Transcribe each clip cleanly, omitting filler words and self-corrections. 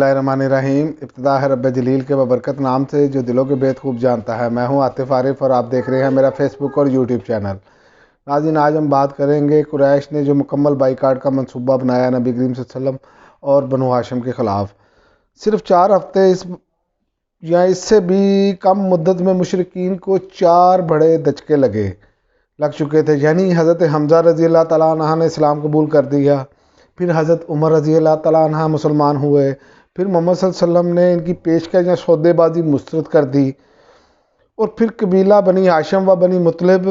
اللہ الرحمن الرحیم۔ ابتدا ہے رب جلیل کے ببرکت نام سے جو دلوں کے بید خوب جانتا ہے۔ میں ہوں عاطف عارف اور آپ دیکھ رہے ہیں میرا فیس بک اور یوٹیوب چینل۔ ناظرین، آج ہم بات کریں گے قریش نے جو مکمل بائیکاٹ کا منصوبہ بنایا نبی کریم صلی اللہ علیہ وسلم اور بنو ہاشم کے خلاف۔ صرف 4 ہفتے یا اس سے بھی کم مدت میں مشرکین کو 4 بڑے دھچکے لگ چکے تھے، یعنی حضرت حمزہ رضی اللہ تعالیٰ عنہ نے اسلام قبول کر دیا، پھر حضرت عمر رضی اللہ تعالیٰ عنہ مسلمان ہوئے، پھر محمد صلی اللہ علیہ وسلم نے ان کی پیشکش یا سودے بازی مسترد کر دی، اور پھر قبیلہ بنی ہاشم و بنی مطلب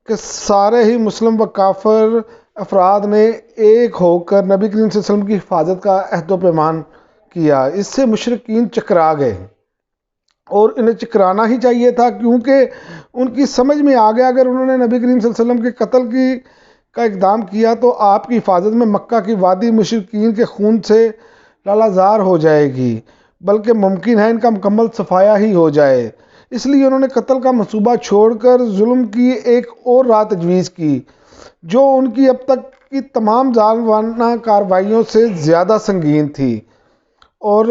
کے سارے ہی مسلم و کافر افراد نے ایک ہو کر نبی کریم صلی اللہ علیہ وسلم کی حفاظت کا عہد و پیمان کیا۔ اس سے مشرکین چکرا گئے، اور انہیں چکرانا ہی چاہیے تھا، کیونکہ ان کی سمجھ میں آ گیا اگر انہوں نے نبی کریم صلی اللہ علیہ وسلم کے قتل کا اقدام کیا تو آپ کی حفاظت میں مکہ کی وادی مشرکین کے خون سے لالازار ہو جائے گی، بلکہ ممکن ہے ان کا مکمل صفایا ہی ہو جائے۔ اس لیے انہوں نے قتل کا منصوبہ چھوڑ کر ظلم کی ایک اور راہ تجویز کی، جو ان کی اب تک کی تمام ظالمانہ کارروائیوں سے زیادہ سنگین تھی، اور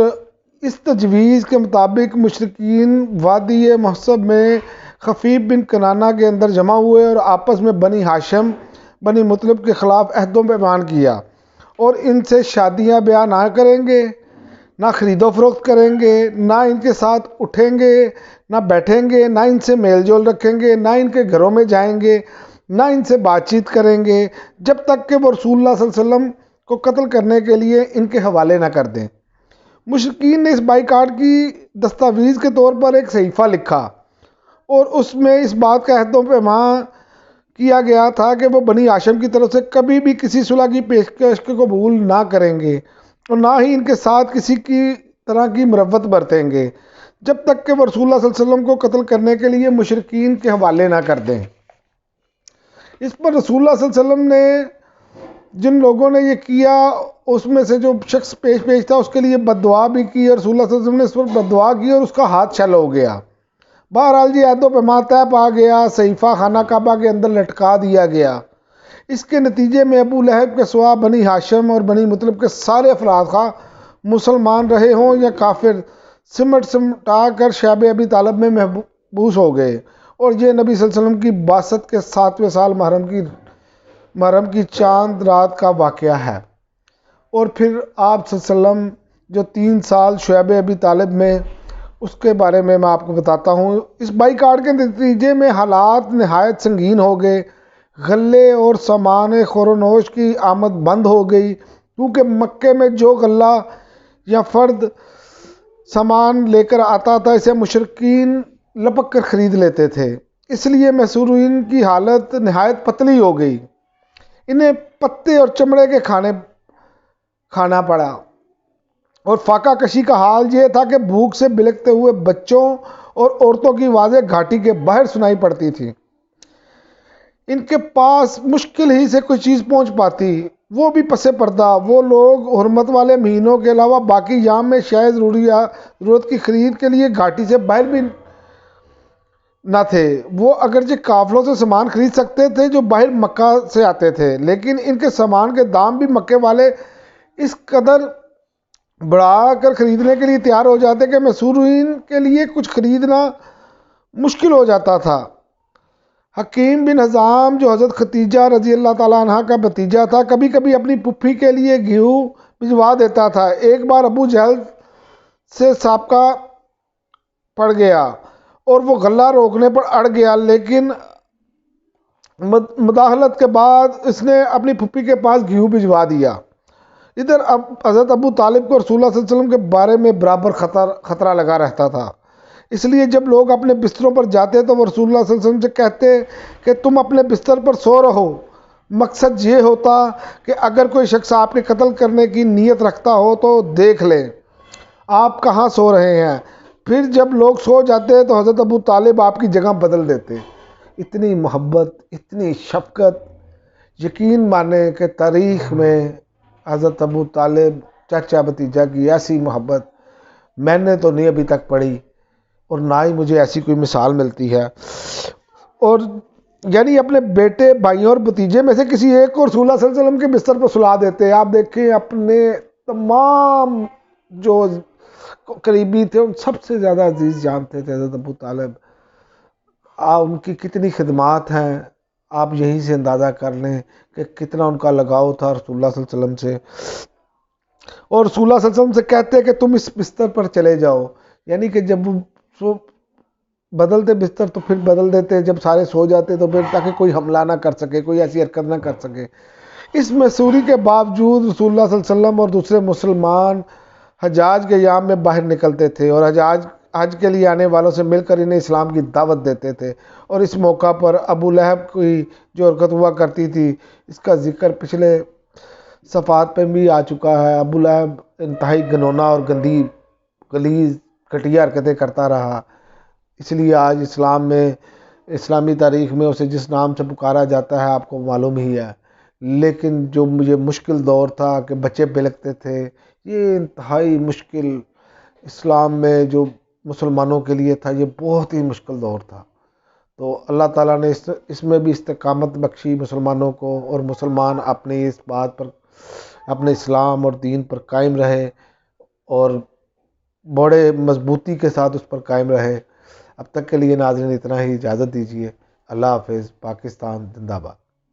اس تجویز کے مطابق مشرکین وادی محصب میں خفیف بن کنانہ کے اندر جمع ہوئے اور آپس میں بنی ہاشم بنی مطلب کے خلاف عہد و پیمان کیا، اور ان سے شادیاں بیاہ نہ کریں گے، نہ خرید و فروخت کریں گے، نہ ان کے ساتھ اٹھیں گے، نہ بیٹھیں گے، نہ ان سے میل جول رکھیں گے، نہ ان کے گھروں میں جائیں گے، نہ ان سے بات چیت کریں گے، جب تک کہ وہ رسول اللہ صلی اللہ علیہ وسلم کو قتل کرنے کے لیے ان کے حوالے نہ کر دیں۔ مشرکین نے اس بائیکاٹ کی دستاویز کے طور پر ایک صحیفہ لکھا، اور اس میں اس بات کا عہد و پیمان کیا گیا تھا کہ وہ بنی ہاشم کی طرف سے کبھی بھی کسی صلح کی پیشکش کو قبول نہ کریں گے، اور نہ ہی ان کے ساتھ کسی کی طرح کی مروت برتیں گے، جب تک کہ وہ رسول اللہ صلی اللہ علیہ وسلم کو قتل کرنے کے لیے مشرکین کے حوالے نہ کر دیں۔ اس پر رسول اللہ صلی اللہ علیہ وسلم نے جن لوگوں نے یہ کیا اس میں سے جو شخص پیش تھا اس کے لیے بد دعا بھی کی، اور رسول اللہ صلی اللہ علیہ وسلم نے اس پر بد دعا کی اور اس کا ہاتھ چھل ہو گیا۔ بہرحال یہ عہد و پیمان طے پا گیا، صحیفہ خانہ کعبہ کے اندر لٹکا دیا گیا۔ اس کے نتیجے میں ابو لہب کے سوا بنی ہاشم اور بنی مطلب کے سارے افراد خواہ مسلمان رہے ہوں یا کافر، سمٹا کر شیب ابی طالب میں محبوس ہو گئے، اور یہ نبی صلی اللہ علیہ وسلم کی بعثت کے 7ویں سال محرم کی چاند رات کا واقعہ ہے۔ اور پھر آپ صلی اللہ علیہ وسلم جو 3 سال شیب ابی طالب میں، اس کے بارے میں آپ کو بتاتا ہوں۔ اس بائیکاٹ کے نتیجے میں حالات نہایت سنگین ہو گئے، غلے اور سامان خور و نوش کی آمد بند ہو گئی، کیونکہ مکے میں جو غلہ یا فرد سامان لے کر آتا تھا اسے مشرکین لپک کر خرید لیتے تھے، اس لیے محصورین کی حالت نہایت پتلی ہو گئی، انہیں پتے اور چمڑے کے کھانا پڑا، اور فاقہ کشی کا حال یہ تھا کہ بھوک سے بلکتے ہوئے بچوں اور عورتوں کی آوازیں گھاٹی کے باہر سنائی پڑتی تھیں۔ ان کے پاس مشکل ہی سے کوئی چیز پہنچ پاتی، وہ بھی پس پردہ۔ وہ لوگ حرمت والے مہینوں کے علاوہ باقی ایام میں شاید ضرورت کی خرید کے لیے گھاٹی سے باہر بھی نہ تھے۔ وہ اگرچہ قافلوں سے سامان خرید سکتے تھے جو باہر مکہ سے آتے تھے، لیکن ان کے سامان کے دام بھی مکے والے اس قدر بڑھا کر خریدنے کے لیے تیار ہو جاتے کہ محصورین کے لیے کچھ خریدنا مشکل ہو جاتا تھا۔ حکیم بن حزام جو حضرت ختیجہ رضی اللہ تعالیٰ عنہ کا بھتیجا تھا، کبھی کبھی اپنی پھپھی کے لیے گیہوں بھجوا دیتا تھا۔ ایک بار ابو جہل سے سابقہ پڑ گیا اور وہ غلہ روکنے پر اڑ گیا، لیکن مداخلت کے بعد اس نے اپنی پھپھی کے پاس گیہوں بھجوا دیا۔ ادھر حضرت ابو طالب کو رسول اللہ صلی اللہ علیہ وسلم کے بارے میں برابر خطرہ لگا رہتا تھا، اس لیے جب لوگ اپنے بستروں پر جاتے تو وہ رسول اللہ صلی اللہ علیہ وسلم سے کہتے کہ تم اپنے بستر پر سو رہو۔ مقصد یہ ہوتا کہ اگر کوئی شخص آپ کے قتل کرنے کی نیت رکھتا ہو تو دیکھ لیں آپ کہاں سو رہے ہیں۔ پھر جب لوگ سو جاتے تو حضرت ابو طالب آپ کی جگہ بدل دیتے۔ اتنی محبت، اتنی شفقت، یقین مانیں کہ تاریخ میں حضرت ابو طالب چچا بھتیجا کی ایسی محبت میں نے تو نہیں ابھی تک پڑھی، اور نہ ہی مجھے ایسی کوئی مثال ملتی ہے۔ اور یعنی اپنے بیٹے، بھائیوں اور بھتیجے میں سے کسی ایک کو رسول اللہ صلی اللہ علیہ وسلم کے بستر پر سلا دیتے۔ آپ دیکھیں اپنے تمام جو قریبی تھے ان سب سے زیادہ عزیز جانتے تھے حضرت ابو طالب. ان کی کتنی خدمات ہیں آپ یہیں سے اندازہ کر لیں کہ کتنا ان کا لگاؤ تھا رسول اللہ صلی اللہ علیہ وسلم سے. اور رسول اللہ صلی اللہ علیہ وسلم سے کہتے کہ تم اس بستر پر چلے جاؤ، یعنی کہ جب وہ بدلتے بستر تو پھر بدل دیتے، جب سارے سو جاتے تو پھر تاکہ کوئی حملہ نہ کر سکے، کوئی ایسی حرکت نہ کر سکے. اس مصوری کے باوجود رسول اللہ صلی اللہ علیہ وسلم اور دوسرے مسلمان حجاج کے ایام میں باہر نکلتے تھے اور حج کے لیے آنے والوں سے مل کر انہیں اسلام کی دعوت دیتے تھے. اور اس موقع پر ابو لہب کی جو حرکت ہوا کرتی تھی اس کا ذکر پچھلے صفحات پہ بھی آ چکا ہے. ابو لہب انتہائی گنونا اور گندی غلیظ گھٹیا حرکتیں کرتا رہا، اس لیے آج اسلام میں اسلامی تاریخ میں اسے جس نام سے پکارا جاتا ہے آپ کو معلوم ہی ہے. لیکن جو مجھے مشکل دور تھا کہ بچے بلکتے تھے، یہ انتہائی مشکل اسلام میں جو مسلمانوں کے لیے تھا، یہ بہت ہی مشکل دور تھا. تو اللہ تعالیٰ نے اس میں بھی استقامت بخشی مسلمانوں کو، اور مسلمان اپنی اس بات پر اپنے اسلام اور دین پر قائم رہے اور بڑے مضبوطی کے ساتھ اس پر قائم رہے. اب تک کے لیے ناظرین اتنا ہی، اجازت دیجیے. اللہ حافظ. پاکستان زندہ باد.